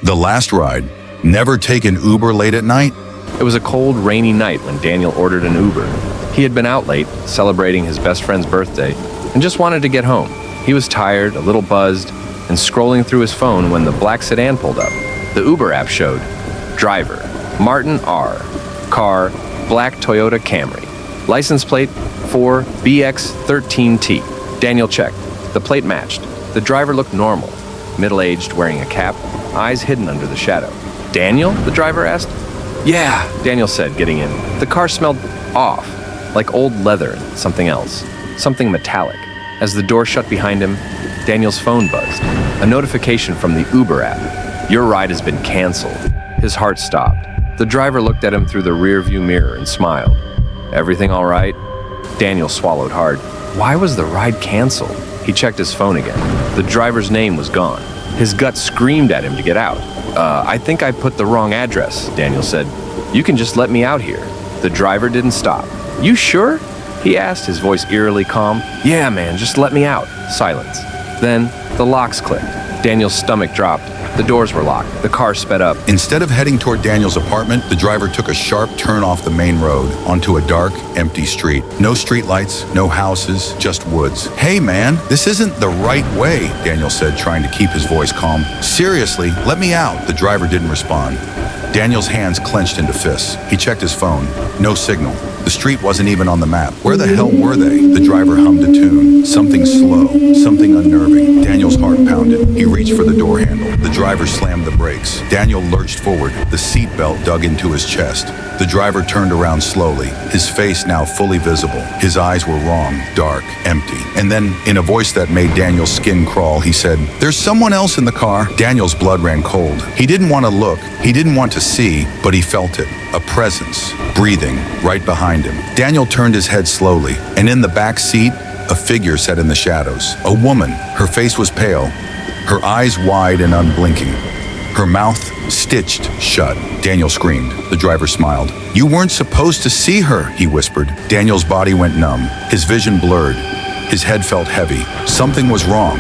The last ride. Never take an Uber late at night? It was a cold, rainy night when Daniel ordered an Uber. He had been out late, celebrating his best friend's birthday, and just wanted to get home. He was tired, a little buzzed, and scrolling through his phone when the black sedan pulled up. The Uber app showed, driver, Martin R. Car, black Toyota Camry. License plate 4BX13T. Daniel checked. The plate matched. The driver looked normal, middle-aged, wearing a cap, eyes hidden under the shadow. Daniel? The driver asked. Yeah, Daniel said, getting in. The car smelled off, like old leather and something else, something metallic. As the door shut behind him, Daniel's phone buzzed. A notification from the Uber app. Your ride has been canceled. His heart stopped. The driver looked at him through the rearview mirror and smiled. Everything all right? Daniel swallowed hard. Why was the ride canceled? He checked his phone again. The driver's name was gone. His gut screamed at him to get out. I think I put the wrong address, Daniel said. You can just let me out here. The driver didn't stop. You sure? He asked, his voice eerily calm. Yeah, man, just let me out. Silence. Then the locks clicked. Daniel's stomach dropped. The doors were locked. The car sped up. Instead of heading toward Daniel's apartment, the driver took a sharp turn off the main road onto a dark, empty street. No streetlights, no houses, just woods. Hey man, this isn't the right way, Daniel said, trying to keep his voice calm. Seriously, let me out. The driver didn't respond. Daniel's hands clenched into fists. He checked his phone. No signal. The street wasn't even on the map. Where the hell were they? The driver hummed a tune. Something slow, something unnerving. Daniel's heart pounded. He reached for the door handle. The driver slammed the brakes. Daniel lurched forward. The seatbelt dug into his chest. The driver turned around slowly, his face now fully visible. His eyes were wrong, dark, empty. And then, in a voice that made Daniel's skin crawl, he said, "There's someone else in the car." Daniel's blood ran cold. He didn't want to look. He didn't want to see, but he felt it. A presence, breathing, right behind him. Daniel turned his head slowly, and in the back seat, a figure sat in the shadows. A woman. Her face was pale, her eyes wide and unblinking. Her mouth stitched shut. Daniel screamed. The driver smiled. "You weren't supposed to see her," he whispered. Daniel's body went numb. His vision blurred. His head felt heavy. Something was wrong.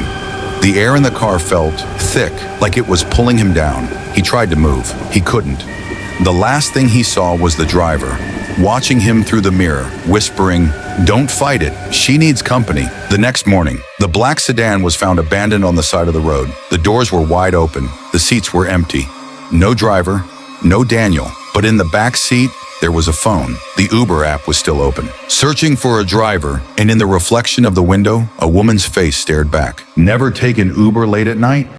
The air in the car felt thick, like it was pulling him down. He tried to move. He couldn't. The last thing he saw was the driver, watching him through the mirror, whispering, "Don't fight it. She needs company." The next morning, the black sedan was found abandoned on the side of the road. The doors were wide open. The seats were empty. No driver, no Daniel. But in the back seat, there was a phone. The Uber app was still open. Searching for a driver, and in the reflection of the window, a woman's face stared back. Never take an Uber late at night?